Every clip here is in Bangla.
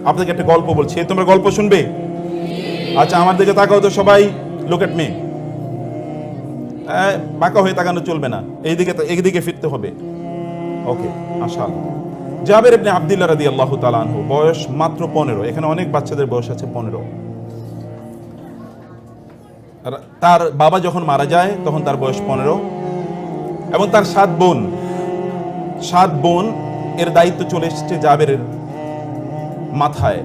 আপনাকে একটা গল্প বলছি, তোমরা গল্প শুনবে? আচ্ছা, আমার দিকে তাকাও তো সবাই, লুক এট মি। বাঁকা হয়ে তাকানো চলবে না, এইদিকে ফিরতে হবে। ওকে, মাশাআল্লাহ। জাবের ইবনে আব্দুল্লাহ রাদিয়াল্লাহু তাআলা আনহু, বয়স মাত্র 15। এখানে অনেক বাচ্চাদের বয়স আছে 15। তার বাবা যখন মারা যায় তখন তার বয়স 15, এবং তার 7 বোন এর দায়িত্ব চলে এসেছে জাবেরের মাথায়।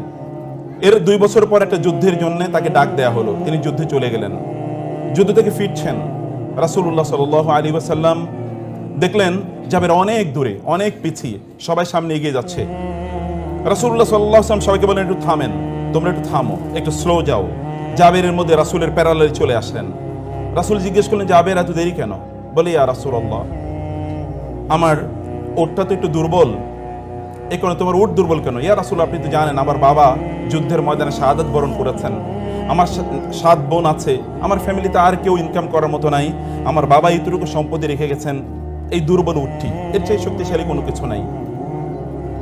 এর 2 বছর পর একটা যুদ্ধের জন্য তাকে ডাক দেয়া হলো, তিনি যুদ্ধে চলে গেলেন। যুদ্ধ থেকে ফিরছেন, রাসূলুল্লাহ সাল্লাল্লাহু আলাইহি ওয়াসাল্লাম দেখলেন জাবের অনেক দূরে, অনেক পিছিয়ে, সবাই সামনে এগিয়ে যাচ্ছে। রাসূলুল্লাহ সাল্লাল্লাহু আলাইহি ওয়াসাল্লাম সবাইকে বলেন, একটু থামেন, তোমরা একটু থামো, একটু স্লো যাও। জাবেরের মধ্যে রাসূলের প্যারালালে চলে আসলেন। রাসূল জিজ্ঞেস করলেন, জাবের এত দেরি কেন? বলে, ইয়া রাসূলুল্লাহ, আমার ওটটা তো একটু দুর্বল। এই কারণে। তোমার উট দুর্বল কেন? ইয়া রাসূল, আপনি তো জানেন আমার বাবা যুদ্ধের ময়দানে শাহাদাত বরণ করেছেন, আমার 7 বোন আছে, আমার ফ্যামিলিতে আর কেউ ইনকাম করার মতো নাই, আমার বাবা এইটুকু সম্পত্তি রেখে গেছেন, এই দুর্বল উটটি, এর চেয়ে শক্তিশালী কোনো কিছু নাই।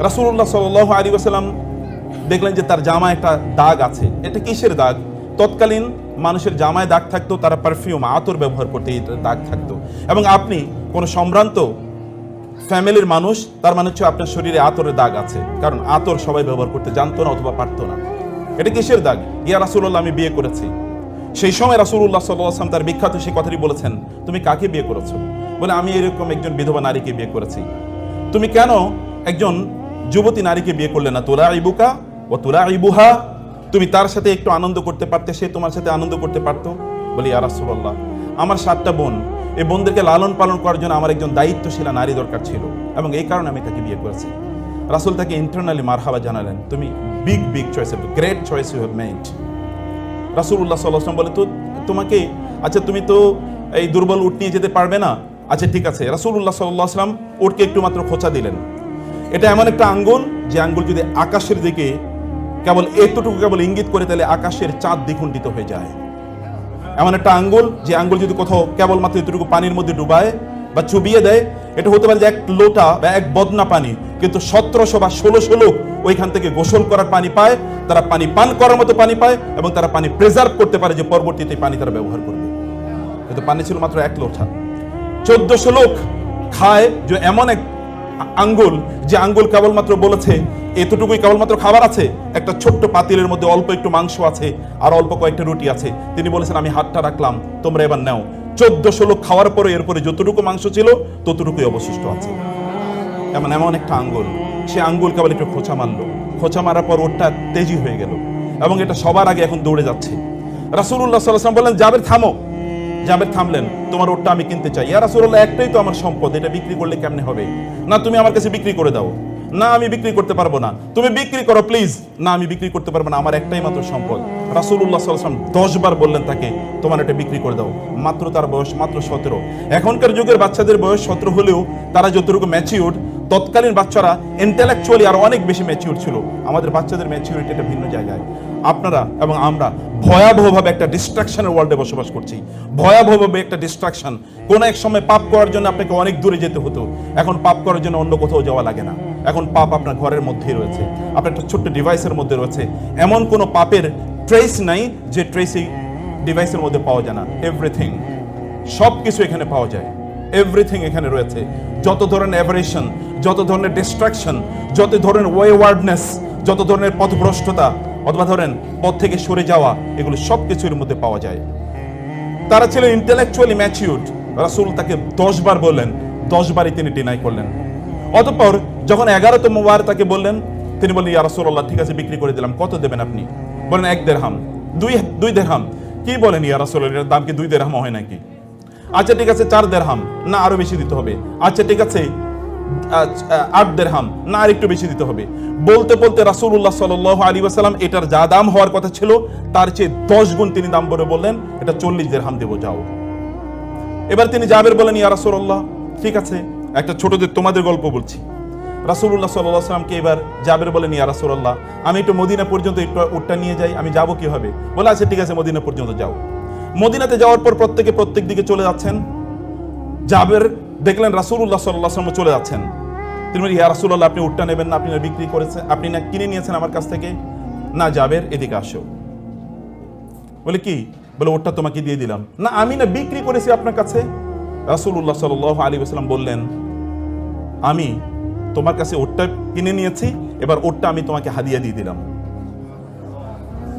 রাসূলুল্লাহ সাল্লাল্লাহু আলাইহি ওয়াসাল্লাম দেখলেন যে তার জামায় একটা দাগ আছে। এটা কিসের দাগ? তৎকালীন মানুষের জামায় দাগ থাকতো, তারা পারফিউম, আতর ব্যবহার করতে এই দাগ থাকতো। এবং আপনি কোনো সম্ভ্রান্ত ফ্যামিলির মানুষ, তার মানে হচ্ছে আপনার শরীরে আতরের দাগ আছে, কারণ আতর সবাই ব্যবহার করতে জানতো না অথবা পারতো না। এটা কিসের দাগ? ইয়া রাসূলুল্লাহ, আমি বিয়ে করেছি। সেই সময় রাসূলুল্লাহ সাল্লাল্লাহু আলাইহি ওয়াসাল্লাম তার বিখ্যাত সেই কথাটি বলেছেন, তুমি কাকে বিয়ে করেছো? বলে, আমি এরকম একজন বিধবা নারীকে বিয়ে করেছি। তুমি কেন একজন যুবতী নারীকে বিয়ে করলে না? তুলাইবুকা ওয়া তুলাইবুহা, তুমি তার সাথে একটু আনন্দ করতে পারতে, সে তোমার সাথে আনন্দ করতে পারতো। বলি, ইয়া রাসূলুল্লাহ, আমার 7টা বোন, এই বোনদেরকে লালন পালন করার জন্য আমার একজন দায়িত্বশীলা নারী দরকার ছিল, এবং এই কারণে আমি তাকে বিয়ে করেছি। রাসূল তাকে ইন্টারনালি মারহাবা জানালেন, তুমি big choice, great choice you have made. রাসূলুল্লাহ সাল্লাল্লাহু আলাইহি ওয়াসাল্লাম বলে, তো তোমাকে, আচ্ছা তুমি তো এই দুর্বল উট নিয়ে যেতে পারবে না, আচ্ছা ঠিক আছে। রাসূলুল্লাহ সাল্লাল্লাহু আলাইহি ওয়াসাল্লাম উটকে একটু মাত্র খোঁচা দিলেন। এটা এমন একটা আঙ্গুল, যে আঙ্গুল যদি আকাশের দিকে কেবল এতটুকু কেবল ইঙ্গিত করে, তাহলে আকাশের চাঁদ দ্বিখণ্ডিত হয়ে যায়। এমন একটা আঙ্গুল, যে আঙ্গুল যদি কোথাও কেবলমাত্র এতটুকু পানির মধ্যে ডুবায় বা চুবিয়ে দেয়, এটা হতে পারে যে 1 লোটা বা 1 বদনা পানি, কিন্তু 1700 বা 1600 লোক ওইখান থেকে গোসল করার পানি পায়, তারা পানি পান করার মতো পানি পায়, এবং তারা পানি প্রিজার্ভ করতে পারে, যে পরবর্তীতে পানি তারা ব্যবহার করবে। কিন্তু পানি ছিল মাত্র 1 লোটা। 1400 লোক খায় যে এমন এক আঙ্গুল, যে আঙ্গুল কেবলমাত্র বলেছে এতটুকুই কেবলমাত্র খাবার আছে, একটা ছোট্ট পাতিলের মধ্যে অল্প একটু মাংস আছে আর অল্প কয়েকটা রুটি আছে। তিনি বলেছেন, আমি হাতটা রাখলাম, তোমরা এবার নাও। 1400 লোক খাওয়ার পরে এরপরে যতটুকু মাংস ছিল ততটুকুই অবশিষ্ট আছে। এমন একটা আঙ্গুল, সে আঙ্গুল কেবল একটু খোঁচা মারলো, খোঁচা মারার পর ওটা তেজি হয়ে গেল, এবং এটা সবার আগে এখন দৌড়ে যাচ্ছে। রাসূলুল্লাহ সাল্লাল্লাহু আলাইহি ওয়াসাল্লাম বললেন, জাবের থামো। জাবের থামলেন, তোমার ওটটা আমি কিনতে চাই। ইয়া রাসূলুল্লাহ, একটাই তো আমার সম্পদ, এটা বিক্রি করলে কেমনে হবে? না, তুমি আমার কাছে বিক্রি করে দাও। না, আমি বিক্রি করতে পারবো না। তুমি বিক্রি করো প্লিজ। না, আমি বিক্রি করতে পারবো না, আমার একটাই মাত্র সম্পদ। রাসূলুল্লাহ সাল্লাল্লাহু আলাইহি ওয়াসাল্লাম 10 বার বললেন তাকে, তোমার এটা বিক্রি করে দাও। মাত্র তার বয়স মাত্র 17। এখনকার যুগের বাচ্চাদের বয়স 17 হলেও তারা যতটুকু ম্যাচিউরড, তৎকালীন বাচ্চারা ইন্টেলেকচুয়ালি আরো অনেক বেশি ম্যাচিউর ছিল। আমাদের বাচ্চাদের ম্যাচিউরিটি একটা ভিন্ন জায়গায়। আপনারা এবং আমরা ভয়াবহভাবে একটা ডিস্ট্রাকশনের ওয়ার্ল্ডে বসবাস করছি, ভয়াবহভাবে একটা ডিস্ট্রাকশন। কোন এক সময় পাপ করার জন্য আপনাকে অনেক দূরে যেতে হতো, এখন পাপ করার জন্য অন্য কোথাও যাওয়া লাগে না। এখন পাপ আপনার ঘরের মধ্যেই রয়েছে, আপনার একটা ছোট্ট ডিভাইসের মধ্যে রয়েছে। এমন কোনো পাপের ট্রেস নাই যে ট্রেস এই ডিভাইসের মধ্যে পাওয়া যায় না। এভরিথিং, সব কিছু এখানে পাওয়া যায়, এভরিথিং এখানে রয়েছে। যত ধরনের অ্যাভারেশন, যত ধরনের ডিস্ট্রাকশন, যত ধরনের ওয়েওয়ার্ডনেস, যত ধরনের পথভ্রষ্টতা অথবা ধরেন পথ থেকে সরে যাওয়া, এগুলো সব কিছুর মধ্যে পাওয়া যায়। তারা ছিলেন ইন্টেলেকচুয়ালি ম্যাচিউরড। রাসূল তাকে 10 বার বললেন, 10 বারই তিনি ডিনাই করলেন। অতঃপর যখন 11তম বার তাকে বললেন, তিনি বললেন, ইয়া রাসূলুল্লাহ, ঠিক আছে বিক্রি করে দিলাম। কত দেবেন আপনি? বলেন 1 দিরহাম। 2 দিরহাম। কি বলেন ইয়া রাসূলুল্লাহ, এর দাম কি 2 দিরহাম হয় নাকি? আচ্ছা ঠিক আছে 4 দিরহাম। না, আরো বেশি দিতে হবে। আচ্ছা ঠিক আছে 8 দিরহাম। না, আর একটু বেশি দিতে হবে। বলতে বলতে রাসূলুল্লাহ সাল্লাল্লাহু আলাইহি ওয়াসাল্লাম এটার যা দাম হওয়ার কথা ছিল তার চেয়ে 10 গুণ তিনি দাম বলে বললেন, এটা 40 দিরহাম দেবো, যাও। এবার তিনি জাবের বলেন, ইয়া রাসূলুল্লাহ, ঠিক আছে, একটা ছোটদের তোমাদের গল্প বলছি। রাসূলুল্লাহ সাল্লাল্লাহু আলাইহি ওয়াসাল্লামকে এবার জাবের বলেন, ইয়া রাসূলুল্লাহ, আমি একটু মদিনা পর্যন্ত একটু উটটা নিয়ে যাই, আমি যাবো কিভাবে? বলে, আচ্ছা ঠিক আছে, মদিনা পর্যন্ত যাও। মদিনাতে যাওয়ার পর প্রত্যেক দিকে চলে যাচ্ছেন। জাবের দেখলেন রাসূলুল্লাহ সাল্লাল্লাহু আলাইহি ওয়াসাল্লাম চলে যাচ্ছেন। তিনি বলেন, ইয়া রাসূলুল্লাহ, আপনি উটটা নেবেন না? আপনি না বিক্রি করেছেন, আপনি না কিনে নিয়েছেন আমার কাছ থেকে? না জাবের, এদিকে আসো। বলে কি? বলে ওটটা তোমাকে দিয়ে দিলাম। না, আমি না বিক্রি করেছি আপনার কাছে। রাসূলুল্লাহ সাল্লাল্লাহু আলাইহি ওয়াসাল্লাম বললেন, আমি তোমার কাছে ওটটা কিনে নিয়েছি, এবার ওটটা আমি তোমাকে হাদিয়া দিয়ে দিলাম।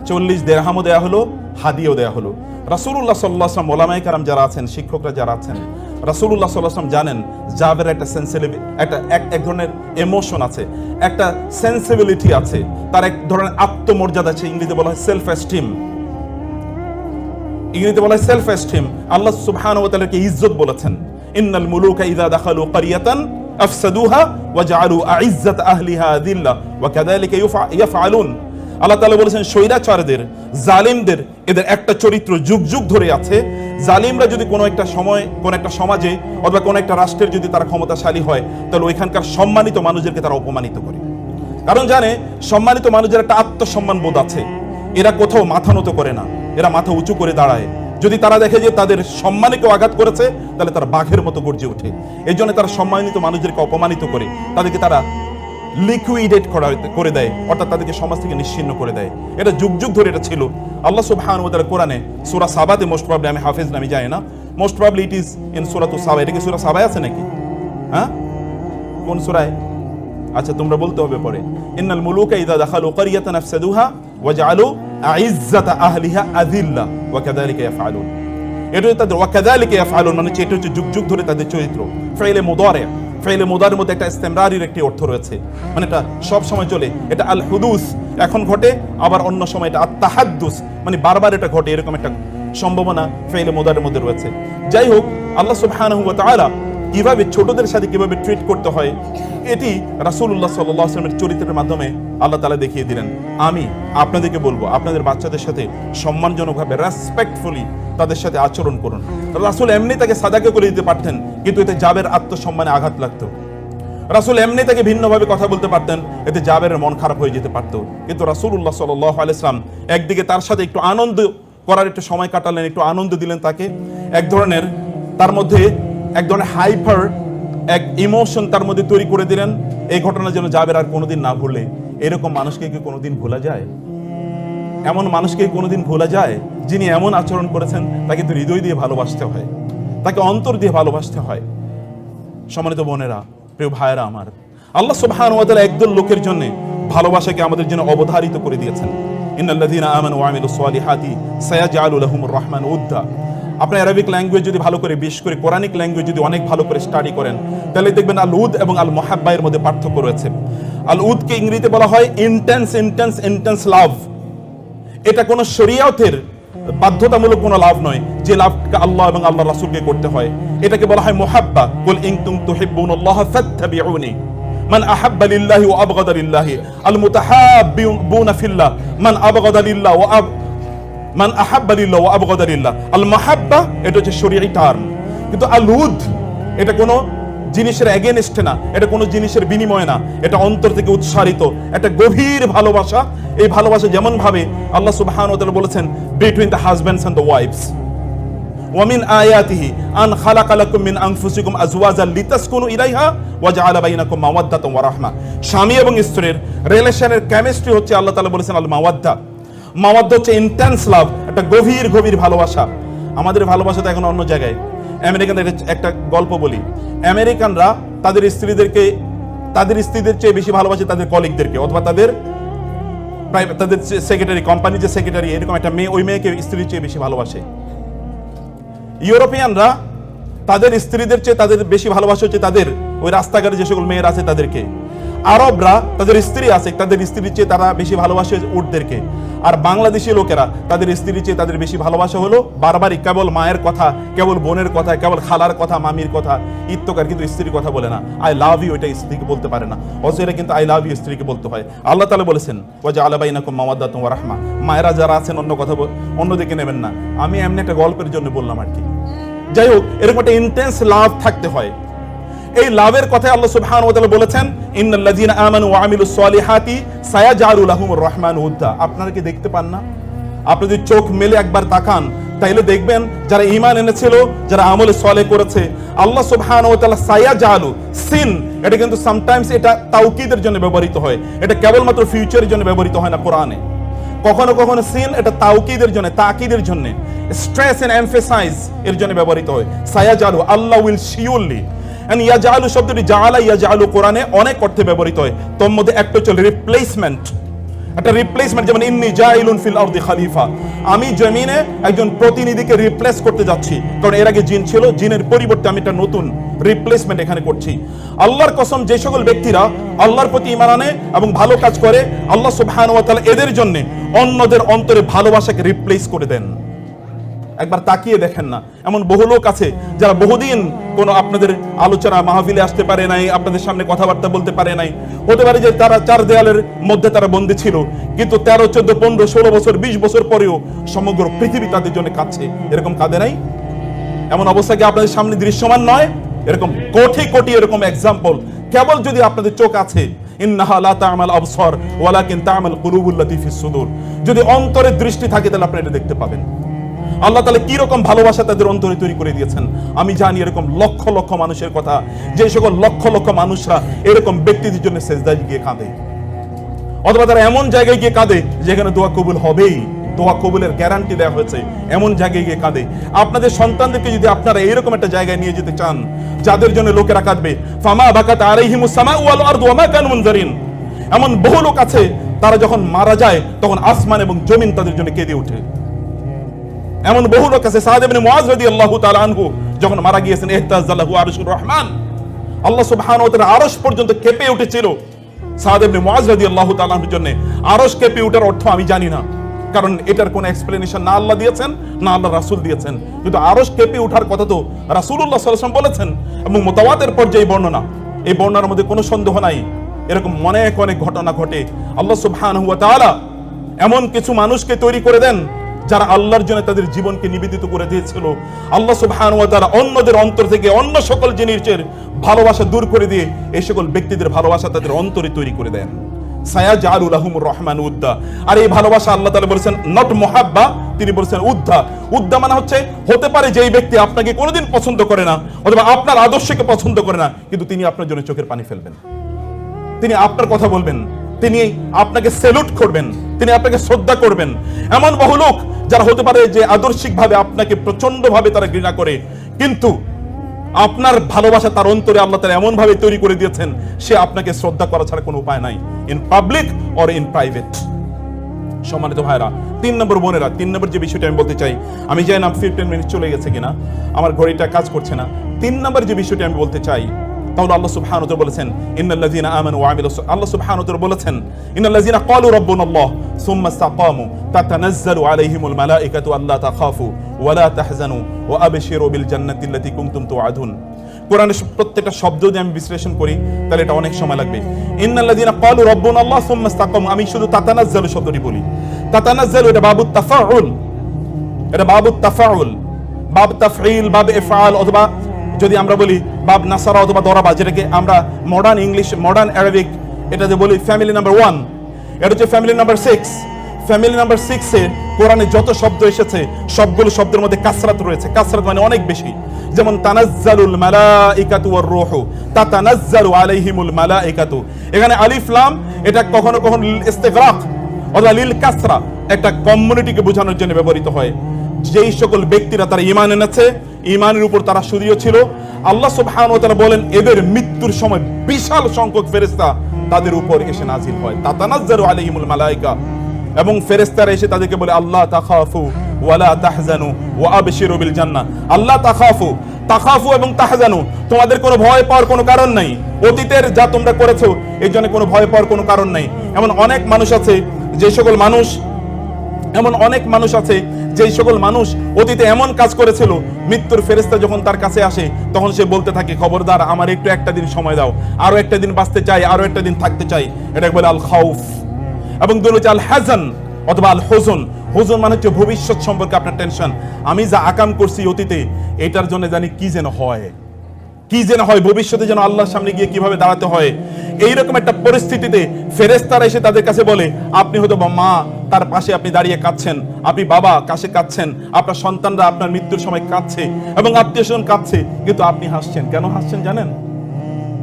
40 দিরহামও দেয়া হলো, হাদিয়াও দেয়া হলো। রাসূলুল্লাহ সাল্লাল্লাহু আলাইহি ওয়াসাল্লাম, ওলামায়ে কেরাম যারা আছেন, শিক্ষকরা যারা আছেন, রাসূলুল্লাহ সাল্লাল্লাহু আলাইহি ওয়াসাল্লাম জানেন জাবের একটা সেন্সিটিভ, এক ধরনের ইমোশন আছে, একটা সেন্সিবিলিটি আছে, তার এক ধরনের আত্মমর্যাদা আছে। ইংরেজিতে বলা হয় সেলফ এস্টিম। ইংরেজিতে বলা হয় সেলফ এস্টিম। আল্লাহ সুবহানাহু ওয়া তাআলাকে ইজ্জত বলেছেন, ইন্নাল মুলুকা ইযা দাখালু ক্বরিয়াতান আফসাদুহা ওয়া জাআলু আইজ্জাত আহলিহা যিল্লা ওয়া কাযালিকা ইয়াফআলুন। আল্লাহ তাআলা বলেছেন, স্বৈরাচারদের, জালিমদের, এদের একটা চরিত্র যুগ যুগ ধরে আছে। জালিমরা যদি কোনো একটা সময়, কোনো একটা সমাজে অথবা কোনো একটা রাষ্ট্রের যদি তারা ক্ষমতাশালী হয়, তাহলে ওইখানকার সম্মানিত মানুষদেরকে তারা অপমানিত করে। কারণ জানে, সম্মানিত মানুষের একটা আত্মসম্মান বোধ আছে, এরা কোথাও মাথা নত করে না, এরা মাথা উঁচু করে দাঁড়ায়। যদি তারা দেখে যে তাদের সম্মানে কেউ আঘাত করেছে, তাহলে তারা বাঘের মতো গর্জে ওঠে। এই জন্য তারা সম্মানিত মানুষদেরকে অপমানিত করে, তাদেরকে তারা লিকুইডেট করে দেয়, অর্থাৎ তাদেরকে সমাজ থেকে নিশ্চিহ্ন করে দেয়। এটা যুগ যুগ ধরে এটা ছিল। আল্লাহ সুবহানাহু ওয়া তাআলা কোরআনে সূরা সাবাতে, মোস্ট প্রবাবলি, আমি হাফেজ না, আমি জানি না, most probably it is in সূরাতুস সাবা। এটা কি সূরা সাবায় আছে নাকি? হ্যাঁ, কোন সূরায়? আচ্ছা, তোমরা বলতে হবে পরে। ইন্নাল মুলুকা ইযা দাখালু ক্বরিয়াতান আফসাদুহা ওয়া জাআলু আইজ্জাতা আহলিহা আযিল্লা ওয়া কাযালিকা ইয়াফআলুন। এটা তাদের ওয়া কাযালিকা ইয়াফআলুন মানে এটা হচ্ছে যুগ যুগ ধরে তাদের চরিত্র। ফাইলে মুদারি, ফাইলে মুদারির মধ্যে একটা ইস্তেমরারির একটি অর্থ রয়েছে, মানে এটা সব সময় চলে। এটা আল হুদুস, এখন ঘটে, আবার অন্য সময় এটা আত তাহাদ্দুস, মানে বারবার এটা ঘটে, এরকম একটা সম্ভাবনা ফাইলে মুদারির মধ্যে রয়েছে। যাই হোক, আল্লাহ সুবহানাহু ওয়া তাআলা কিভাবে ছোটদের সাথে কিভাবে ট্রিট করতে হয়, এটি রাসূলুল্লাহ সাল্লাল্লাহু আলাইহি ওয়াসাল্লামের চরিত্রের মাধ্যমে আল্লাহ তাআলা দেখিয়ে দিলেন। আমি আপনাদেরকে বলবো, আপনাদের বাচ্চাদের সাথে সম্মানজনকভাবে, রেসপেক্টফুলি তাদের সাথে আচরণ করুন। রাসূল এমনি তাকে সাদাকা করে দিতে পারতেন, কিন্তু এতে জাবের আত্মসম্মানে আঘাত লাগতো। রাসূল এমনি তাকে ভিন্নভাবে কথা বলতে পারতেন, এতে জাবেরের মন খারাপ হয়ে যেতে পারতো। কিন্তু রাসূলুল্লাহ সাল্লাল্লাহু আলাইহি ওয়াসাল্লাম একদিকে তার সাথে একটু আনন্দ করার একটু সময় কাটালেন, একটু আনন্দ দিলেন তাকে, এক ধরনের তার মধ্যে এক ধরনের হাইপার এক ইমোশন তার মধ্যে তৈরি করে দিলেন। এই ঘটনা যেন জাবের আর কোনোদিন না ভুলে। এরকম মানুষকে কি কোনোদিন ভোলা যায়? এমন মানুষকে কোনোদিন ভোলা যায়? যিনি এমন আচরণ করেছেন, তাকে তো হৃদয় দিয়ে ভালোবাসতে হয়, তাকে অন্তর দিয়ে ভালোবাসতে হয়। সম্মানিত বোনেরা, প্রিয় ভাইয়েরা আমার, আল্লাহ সুবহানাহু ওয়া তাআলা একদল লোকের জন্য ভালোবাসাকে আমাদের জন্য অবধারিত করে দিয়েছেন। ইন্নাল্লাযীনা আমানু ওয়া আমিলুস সালিহাতি সায়াজআলু লাহুমুর রাহমানু উদ্দা। আপনি আরবিক ল্যাঙ্গুয়েজ যদি ভালো করে, বিশেষ করে কোরআনিক ল্যাঙ্গুয়েজ যদি অনেক ভালো করে স্টাডি করেন, তাহলে দেখবেন আল উদ এবং আল মুহাব্বা এর মধ্যে পার্থক্য রয়েছে। আল উদকে ইংরেজিতে বলা হয় ইন্টেন্স লাভ। এটা কোনো শরীয়তের বাধ্যতামূলক কোনো লাভ নয়, যে লাভকে আল্লাহ এবং আল্লাহর রাসূলকে করতে হয়। এটাকে বলা হয় মুহাব্বা। কুল ইন কুনতুম তুহিব্বুনাল্লাহ ফাত্তাবিউনি মান আহাব্বা লিল্লাহি ওয়া আবগাদা লিল্লাহি আল মুতাহাব্বিউনা ফিল্লাহ মান আবগাদা লিল্লাহ ওয়া মান আহাব্বা লিল্লাহ ওয়া আবগাদা লিল্লাহ। আল মাহাব্বা এটা হচ্ছে শরীয়ী টার্ম, কিন্তু আল উদ এটা কোনো জিনিসের এগেনস্টে না, এটা কোনো জিনিসের বিনিময় না, এটা অন্তর থেকে উৎসারিত একটা গভীর ভালোবাসা। এই ভালোবাসা যেমন ভাবে আল্লাহ সুবহানাহু ওয়া তাআলা বলেছেন between the husbands and the wives, ওয়া মিন আয়াতিহি আন খালাকা লাকুম মিন আনফুসিকুম আজওয়াজান লিতাসকুনু ইলাইহা ওয়া জাআলা বাইনাকুম মাওয়াদ্দাতান ওয়া রাহমা। স্বামী এবং স্ত্রীর রিলেশনের কেমিস্ট্রি হচ্ছে আল্লাহ তাআলা বলেছেন আল মাওয়াদ্দা। মাওয়াদ্দা হচ্ছে ইন্টেন্স লাভ, একটা গভীর গভীর ভালোবাসা। আমাদের ভালোবাসা তো এখন অন্য জায়গায়। আমেরিকানদের একটা গল্প বলি। আমেরিকানরা তাদের স্ত্রীদের চেয়ে বেশি ভালোবাসে তাদের কলিগদেরকে, অথবা তাদের সেক্রেটারি, কোম্পানি যে সেক্রেটারি, এরকম একটা মেয়ে, ওই মেয়েকে স্ত্রীর চেয়ে বেশি ভালোবাসে। ইউরোপিয়ানরা তাদের স্ত্রীদের চেয়ে তাদের বেশি ভালোবাসা হচ্ছে তাদের ওই রাস্তাঘাটে যে সকল মেয়েরা আছে তাদেরকে। আরবরা তাদের স্ত্রী আছে, তাদের স্ত্রীর চেয়ে তারা বেশি ভালোবাসে উটদেরকে। আর বাংলাদেশি লোকেরা তাদের স্ত্রীর চেয়ে তাদের বেশি ভালোবাসা হলো বারবারই কেবল মায়ের কথা, কেবল বোনের কথা, কেবল খালার কথা, মামির কথা, ইত্তকার, কিন্তু স্ত্রীর কথা বলে না। আই লাভ ইউ এটা স্ত্রীকে বলতে পারে না, অথচ এটা কিন্তু আই লাভ ইউ স্ত্রীকে বলতে হয়। আল্লাহ তাআলা বলেছেন ওয়া জাআলা বাইনাকুম মাওয়াদ্দাতান ওয়া রাহমা। মায়েরা যারা আছেন অন্য কথা অন্যদিকে নেবেন না, আমি এমনি একটা গল্পের জন্য বললাম আর কি। যাই হোক, এরকম একটা ইন্টেন্স লাভ থাকতে হয়। এই লাভের কথায় আল্লাহ সুবহানাহু ওয়া তাআলা বলেছেন ইন্নাল্লাযীনা আমানু ওয়া আমিলুস সালিহাতি সায়াজআলু লাহুমুর রাহমানু উদ্দা। আপনারা কি দেখতে পান না? আপনি যদি চোখ মেলে একবার তাকান, তাইলে দেখবেন যারা ঈমান এনেছিল, যারা আমলে সালেহ করেছে, আল্লাহ সুবহানাহু ওয়া তাআলা সায়াজালু সিন, এটা কিন্তু সামটাইমস এটা তাওকীদের জন্য ব্যবহৃত হয়, এটা কেবলমাত্র ফিউচারের জন্য ব্যবহৃত হয় না কোরআনে। কখনো কখনো সিন এটা তাওকীদের জন্য, তাকিদের জন্য, স্ট্রেস এন্ড এমফাসাইজ এর জন্য ব্যবহৃত হয়। সায়াজালু, আল্লাহ উইল শিওরলি। এন্ড ইয়াজালু শব্দটি জাআলা ইয়াজালু কোরআনে অনেক অর্থে ব্যবহৃত হয়, তোর মধ্যে একটা হচ্ছে রিপ্লেসমেন্ট, একটা রিপ্লেসমেন্ট। যেমন ইন্নী জাইলুন ফিল আরদি খলিফা, আমি জমিনে একজন প্রতিনিধিকে রিপ্লেস করতে যাচ্ছি, কারণ এর আগে জিন ছিল, জিনের পরিবর্তে আমি একটা নতুন রিপ্লেসমেন্ট এখানে করছি। আল্লাহর কসম, যে সকল ব্যক্তিরা আল্লাহর প্রতি ঈমান আনে এবং ভালো কাজ করে, আল্লাহ সুবহানাহু ওয়া তাআলা এদের জন্য অন্যদের অন্তরে ভালোবাসাকে রিপ্লেস করে দেন। একবার তাকিয়ে দেখেন না, এমন বহু লোক আছে যারা বহুদিন কোনো আপনাদের আলোচনা মাহফিলে আসতে পারে নাই, আপনাদের সামনে কথাবার্তা বলতে পারে নাই। হতে পারে যে তারা চার দেয়ালের মধ্যে তারা বন্দী ছিল, কিন্তু 13, 14, 15, 16 বছর, 20 বছর পরেও সমগ্র পৃথিবী তাদের জন্য কাঁদছে। এরকম কাঁদে নাই? এমন অবস্থা কি আপনাদের সামনে দৃশ্যমান নয়? এরকম কোটি কোটি এরকম এক্সাম্পল, কেবল যদি আপনাদের চোখ আছে, ইন্নাহা লা তা'মাল আবসার ওয়ালাকিন তা'মাল কুলুবুল লাতী ফিস সুদূর, যদি অন্তরের দৃষ্টি থাকে তাহলে আপনি এটা দেখতে পাবেন। আল্লাহ তাআলা কি রকম ভালোবাসা তাদের অন্তরে তৈরি করে দিয়েছেন। আমি জানি এরকম লক্ষ লক্ষ মানুষের কথা, যে সকল লক্ষ লক্ষ মানুষরা এরকম ব্যক্তিদের জন্য সেজদায় গিয়ে কাঁদে, অথবা তারা এমন জায়গায় গিয়ে কাঁদে যেখানে দোয়া কবুল হবেই, দোয়া কবুলের গ্যারান্টি দেওয়া হয়েছে, এমন জায়গায় গিয়ে কাঁদে। আপনাদের সন্তানদেরকে যদি আপনারা এরকম একটা জায়গায় নিয়ে যেতে চান যাদের জন্য লোকেরা কাঁদবে, ফামা বাকাত আলাইহিমুস সামাউ ওয়াল আরদু ওয়া মা কানু মুনজারিন, এমন বহু লোক আছে তারা যখন মারা যায় তখন আসমান এবং জমিন তাদের জন্য কেঁদে ওঠে। এমন বহু লোক আছে, সাদ ইবনে মুআজ রাদিয়াল্লাহু তাআলা আনহু যখন মারা গিয়েছেন, ইহতাযাল্লাহু আরশুর রহমান, আল্লাহ সুবহানাহু ওয়া তাআলা আরশ পর্যন্ত কেঁপে উঠেছিল সাদ ইবনে মুআজ রাদিয়াল্লাহু তাআলা আনহুর জন্য। আরশ কেঁপে ওঠার অর্থ আমি জানি না, কারণ এটার কোনো এক্সপ্লেনেশন না আল্লাহ দিয়েছেন না আল্লাহ রাসূল দিয়েছেন, কিন্তু আরশ কেঁপে ওঠার কথা তো রাসূলুল্লাহ সাল্লাল্লাহু আলাইহি ওয়াসাল্লাম বলেছেন, এবং মুতাওয়াতির পর্যায়ে বর্ণনা, এই বর্ণনার মধ্যে কোনো সন্দেহ নাই এরকম অনেক অনেক ঘটনা ঘটে। আল্লাহ সুবহানাহু ওয়া তাআলা এমন কিছু মানুষকে তৈরি করে দেন যারা আল্লাহর জন্য তাদের জীবনকে নিবেদিত করে দিয়েছিল। আল্লাহ সুবহানাহু ওয়া তাআলা অন্যদের অন্তর থেকে অন্য সকল জিনিসের ভালোবাসা দূর করে দিয়ে এই সকল ব্যক্তিদের ভালোবাসা তাদের অন্তরে তৈরি করে দেন। সায়াজালু লাহুমুর রহমান উদ্দা, আর এই ভালোবাসা আল্লাহ তাআলা বলেছেন নট মুহাব্বা, তিনি বলেছেন উদ্দা। উদ্দা মানে হচ্ছে, হতে পারে যে এই ব্যক্তি আপনাকে কোনোদিন পছন্দ করে না অথবা আপনার আদর্শকে পছন্দ করে না, কিন্তু তিনি আপনার জন্য চোখের পানি ফেলবেন, তিনি আপনার কথা বলবেন, তিনি আপনাকে সেলুট করবেন, তিনি আপনাকে শ্রদ্ধা করবেন। এমন বহু লোক যারা হতে পারে যে আদর্শিকভাবে আপনাকে প্রচন্ড ভাবে তারা ঘৃণা করে, কিন্তু আপনার ভালোবাসা তার অন্তরে আল্লাহ তাআলা এমন ভাবে তৈরি করে দিয়েছেন, সে আপনাকে শ্রদ্ধা করা ছাড়া কোনো উপায় নাই, in public or in private. সম্মানিত ভাইরা, 3 নম্বর বোনেরা, 3 নম্বর যে বিষয়টা আমি বলতে চাই, আমি জানি না 15 মিনিট চলে গেছে কিনা, আমার ঘড়িটা কাজ করছে না। 3 নম্বর যে বিষয়টা আমি বলতে চাই, তাহলে আল্লাহ সুবহানাহু ওয়া তাআলা বলেছেন ইন্নাল্লাযীনা আমানু ওয়া আমিলুস, আল্লাহ সুবহানাহু ওয়া তাআলা বলেছেন ইন্নাল্লাযীনা ক্বালু রাব্বুনাল্লাহ সুম্মা ইসতাকামু তাতানাজ্জালু আলাইহিমুল মালাইকাতু আল্লা তাখাফু ওয়া লা তাহজানু ওয়া আবশিরু বিল জান্নাতি আল্লাতী কুনতুম তুআদুন। কোরআনের প্রত্যেকটা শব্দ যদি আমি বিশ্লেষণ করি তাহলে এটা অনেক সময় লাগবে। ইন্নাল্লাযীনা ক্বালু রাব্বুনাল্লাহ সুম্মা ইসতাকামু, আমি শুধু তাতানাজ্জালু শব্দটি বলি। তাতানাজ্জালু এটা বাবুত তাফাউল, এটা বাবুত তাফাউল, বাব তাফঈল, বাব ইফআল, অথবা যদি আমরা বলি বাব নাসারা অথবা দরাবা, যেটাকে আমরা মডার্ন ইংলিশ, মডার্ন আরবিক এটাতে বলি ফ্যামিলি নাম্বার 1, এটা হচ্ছে ফ্যামিলি নাম্বার 6। ফ্যামিলি নাম্বার 6 এ কোরআনে যত শব্দ এসেছে সবগুলো শব্দের মধ্যে কাসরাত রয়েছে, কাসরাত মানে অনেক বেশি। যেমন তানাজ্জালুল মালাইকাতু ওয়ার রূহু, তাতানাজ্জালু আলাইহিমুল মালাইকাতু, এখানে আলিফ লাম এটা কখনো কখনো ইস্তিগরাক অথবা লিল কাসরা, একটা কমিউনিটিকে বোঝানোর জন্য ব্যবহৃত হয়। যেই সকল ব্যক্তিরা তারা ঈমান এনেছে, ঈমানের উপর তারা সুদৃঢ় ছিল, আল্লাহ সুবহানাহু ওয়া তাআলা বলেন এদের মৃত্যুর সময় বিশাল সংখ্যক ফেরেশতা তাদের উপর এসে নাজিল হয়, তাতানাজ্জালু আলাইহিমুল মালাইকা, এবং ফেরেশতারা এসে তাদেরকে বলে আল্লাহ তাখাফু ওয়া লা তাহজানু ওয়া আবশিরু বিল জান্নাহ। আল্লাহ তাখাফু, তাখাফু এবং তাহজানু, তোমাদের কোনো ভয় পাওয়ার কোনো কারণ নাই, অতীতের যা তোমরা করেছো এর জন্য কোনো ভয় পাওয়ার কোনো কারণ নাই। এমন অনেক মানুষ আছে যে সকল মানুষ, এমন অনেক মানুষ আছে যেই সকল মানুষ অতীতে এমন কাজ করেছিল, মৃত্যুর ফেরেশতা যখন তার কাছে আসে তখন সে বলতে থাকে খবরদার আমার একটু একটা দিন সময় দাও, আরো একটা দিন বাঁচতে চাই, আরো একটা দিন থাকতে চাই। এটাকে বলে আল খাউফ। এবং দুটো হচ্ছে আল হাজান অথবা আল হুজন। হুজন মানে হচ্ছে ভবিষ্যৎ সম্পর্কে আপনার টেনশন, আমি যা আকাম করছি অতীতে এটার জন্য জানি কি যেন হয়, কি যেন হয়, ভবিষ্যতে যেন আল্লাহর সামনে গিয়ে কিভাবে দাঁড়াতে হয়। এইরকম একটা পরিস্থিতিতে ফেরেশতারা এসে তাদের কাছে বলে আপনি হয়তো বা মা তার পাশে আপনি দাঁড়িয়ে কাঁদছেন, আপনি বাবা কাছে কাঁদছেন, আপনার সন্তানরা আপনার মৃত্যুর সময় কাঁদছে এবং আত্মীয়স্বজন কাঁদছে, কিন্তু আপনি হাসছেন। কেন হাসছেন জানেন?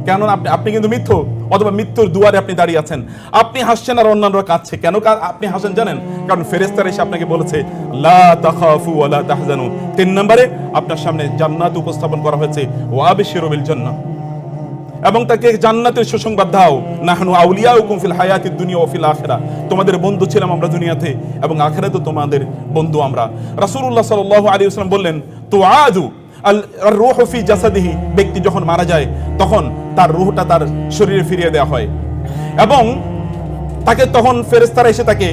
কেন? আপনি কিন্তু মৃত্যু অথবা মৃত্যুর দুয়ারে আপনি দাঁড়িয়ে আছেন, আপনি হাসছেন আর অন্যান্যরা কাঁদছে। কেন আপনি হাসেন জানেন? কারণ ফেরেশতারা এসে আপনাকে বলেছে লা তাখাফু ওয়া লা তাহজানু। 3 নম্বরে আপনার সামনে জান্নাত উপস্থাপন করা হয়েছে, ওয়া আবশিরু বিল জান্নাহ, এবং তাকে জান্নাতের সুসংবাদ দাও। নাহনু আউলিয়াউকুম ফিল হায়াতিদ দুনিয়া ওয়া ফিল আখিরাহ, তোমাদের বন্ধু ছিলাম আমরা দুনিয়াতে এবং আখিরাতেও তোমাদের বন্ধু আমরা। রাসূলুল্লাহ সাল্লাল্লাহু আলাইহি ওয়াসাল্লাম বললেন, তুআদু আর রূহু ফি জাসাদিহি, ব্যক্তি যখন মারা যায় তখন তার রূহটা তার শরীরে ফিরিয়ে দেওয়া হয় এবং তাকে তখন ফেরেশতারা এসে তাকে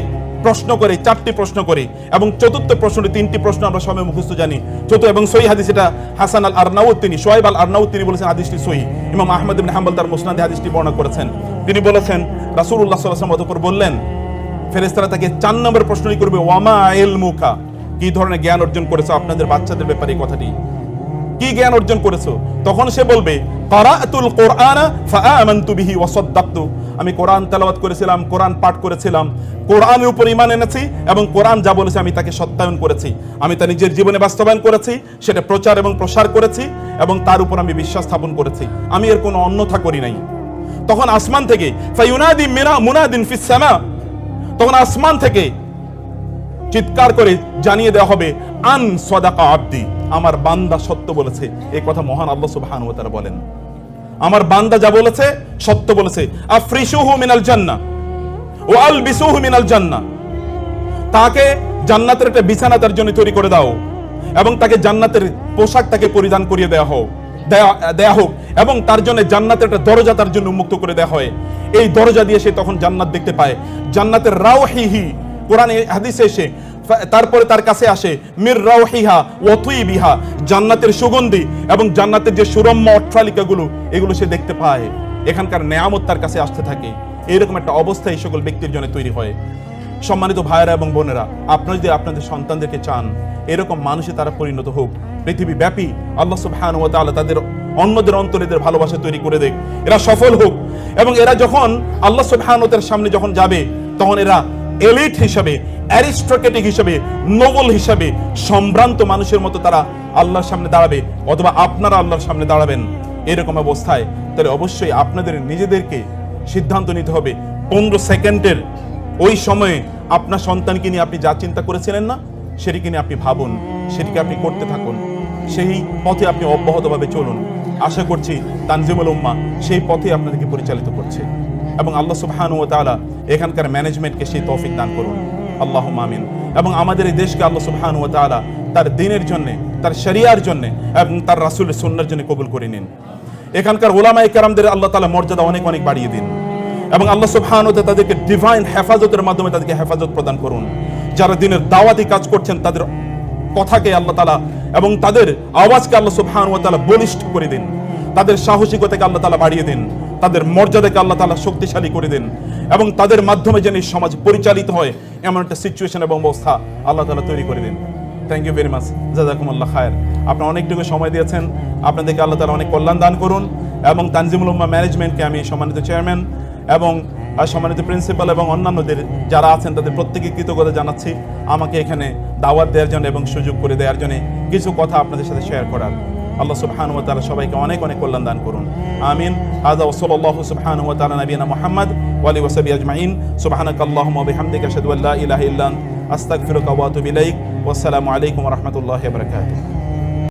প্রশ্ন করে, 4টি প্রশ্ন করে, এবং চতুর্থ প্রশ্নটি 3টি প্রশ্ন আমরা সবাই মুখস্থ জানি। চতুর্থ এবং সহিহ হাদিস, এটা হাসান আল আরনাউত তিনি, শোয়েব আল আরনাউত তিনি বলেছেন হাদিসটি সহিহ। ইমাম আহমদ ইবনে হাম্বল তার মুসনাদে হাদিসটি বর্ণনা করেছেন। তিনি বলেছেন রাসূলুল্লাহ সাল্লাল্লাহু আলাইহি ওয়াসাল্লাম বললেন, ফেরেশতারা তাকে 4 নম্বর প্রশ্নই করবে, ওয়ামা ইলমুকা, কি ধরনের জ্ঞান অর্জন করেছো আপনাদের বাচ্চাদের ব্যাপারে, এই কথাটি কি জ্ঞান অর্জন করেছো? তখন সে বলবে, ক্বারাআতুল কুরআনা ফাআমানতু বিহি ওয়া সাদ্দাকতু, আমি কোরআন তেলাওয়াত করেছিলাম, কোরআন পাঠ করেছিলাম, কোরআনের উপর ঈমান এনেছি এবং কোরআন যা বলেছে আমি তাকে সত্যায়ন করেছি, আমি তা নিজের জীবনে বাস্তবায়ন করেছি, সেটা প্রচার এবং প্রসার করেছি এবং তার উপর আমি বিশ্বাস স্থাপন করেছি, আমি এর কোনো অন্যথা করি নাই। তখন আসমান থেকে ফায়ুনাদি মুনাদিন ফিস সামা, তখন আসমান থেকে চিৎকার করে জানিয়ে দেওয়া হবে, আন সাদাকা আবদি, আমার বান্দা সত্য বলেছে। এই কথা মহান আল্লাহ সুবহানাহু ওয়া তাআলা বলেন, আমার বান্দা যা বলেছে সত্য বলেছে। আফরিশুহু মিনাল জান্নাহ ওয়া আলবিসুহু মিনাল জান্নাহ, তাকে জান্নাতের একটা বিছানা তার জন্য তৈরি করে দাও এবং তাকে জান্নাতের পোশাক তাকে পরিধান করিয়ে দেয়া হোক এবং তার জন্য জান্নাতের একটা দরজা তার জন্য উন্মুক্ত করে দেওয়া হয়। এই দরজা দিয়ে সে তখন জান্নাত দেখতে পায়। জান্নাতের রাওহিহি, কোরআনে হাদিসে এসে তারপরে তার কাছে আসে মির রাওহিহা ওয়া তুইবিহা, জান্নাতের সুগন্ধি এবং জান্নাতের যে সুরম্য অট্টালিকাগুলো, এগুলো সে দেখতে পায়। এখানকার নেয়ামত তার কাছে আসতে থাকে। এরকম একটা অবস্থা এই সকল ব্যক্তির জন্য তৈরি হয়। সম্মানিত ভাইয়েরা এবং বোনেরা, আপনারা যদি আপনাদের সন্তানদেরকে চান এরকম মানুষে তারা পরিণত হোক, পৃথিবী ব্যাপী আল্লাহ সুবহানাহু ওয়া তাআলা তাদের অন্যদের অন্তরে এদের ভালোবাসা তৈরি করে দেখ, এরা সফল হোক এবং এরা যখন আল্লাহ সুবহানাহু ওয়া তাআলার সামনে যখন যাবে তখন এরা এলিট হিসাবে, অ্যারিস্টোক্রেটিক হিসাবে, নোবেল হিসাবে, সম্ভ্রান্ত মানুষের মতো তারা আল্লাহর সামনে দাঁড়াবে অথবা আপনারা আল্লাহর সামনে দাঁড়াবেন। এরকম অবস্থায় তাহলে অবশ্যই আপনাদের নিজেদেরকে সিদ্ধান্ত নিতে হবে। 15 সেকেন্ডের ওই সময়ে আপনার সন্তানকে নিয়ে আপনি যা চিন্তা করেছিলেন না, সেটিকে নিয়ে আপনি ভাবুন, সেটিকে আপনি করতে থাকুন, সেই পথে আপনি অব্যাহতভাবে চলুন। আশা করছি তানজিমুল উম্মাহ সেই পথে আপনাদেরকে পরিচালিত করছে এবং আল্লাহ সুবহানাহু ওয়া তাআলা এখানকার ম্যানেজমেন্টকে সেই তৌফিক দান করুন, আল্লাহুম্মা আমিন। এবং আমাদের এই দেশকে আল্লাহ সুবহানাহু ওয়া তাআলা তার দ্বীনের জন্য, তার শরিয়ার জন্য এবং তার রাসূলের সুন্নাহর জন্য কবুল করে নিন। এখানকার উলামায়ে কেরামদের আল্লাহ তাআলা মর্যাদা অনেক অনেক বাড়িয়ে দিন এবং আল্লাহ সুবহানাহু ওয়া তাআলা তাদেরকে ডিভাইন হেফাজতের মাধ্যমে তাদেরকে হেফাজত প্রদান করুন। যারা দ্বীনের দাওয়াতি কাজ করছেন তাদের কথাকে আল্লাহ তাআলা এবং তাদের আওয়াজকে আল্লাহ সুবহানাহু ওয়া তাআলা বলিষ্ঠ করে দিন, তাদের সাহসিকতাকে আল্লাহ তাআলা বাড়িয়ে দিন, তাদের মর্যাদাকে আল্লাহ তাআলা শক্তিশালী করে দিন এবং তাদের মাধ্যমে যেন এই সমাজ পরিচালিত হয় এমন একটা সিচুয়েশন এবং অবস্থা আল্লাহ তাআলা তৈরি করে দিন। থ্যাংক ইউ ভেরি মাচ, জাযাকুমুল্লাহ খায়ের। আপনারা অনেকটুকু সময় দিয়েছেন, আপনাদেরকে আল্লাহ তাআলা অনেক কল্যাণ দান করুন এবং তানজিমুল উম্মাহ ম্যানেজমেন্টকে আমি সম্মানিত চেয়ারম্যান এবং সম্মানিত প্রিন্সিপাল এবং অন্যান্যদের যারা আছেন তাদের প্রত্যেকে কৃতজ্ঞতা জানাচ্ছি আমাকে এখানে দাওয়াত দেওয়ার জন্য এবং সুযোগ করে দেওয়ার জন্য কিছু কথা আপনাদের সাথে শেয়ার করার। আল্লাহ সুবহানাহু ওয়া তাআলা সবাইকে অনেক অনেক কল্যাণ দান করুন, আমিন। হাযা ওয়া সাল্লাল্লাহু সুবহানাহু ওয়া তাআলা নবিয়ানা মুহাম্মদ ওয়া আলিহি ওয়া সাহবিহি আজমাইন। সুবহানাকাল্লাহুম্মা ওয়া বিহামদিকা আশহাদু আল্লা ইলাহা ইল্লা আনতা আস্তাগফিরুকা ওয়া আতুবু ইলাইক। ওয়াসসালামু আলাইকুম ওয়া রাহমাতুল্লাহি ওয়া বারাকাতুহু।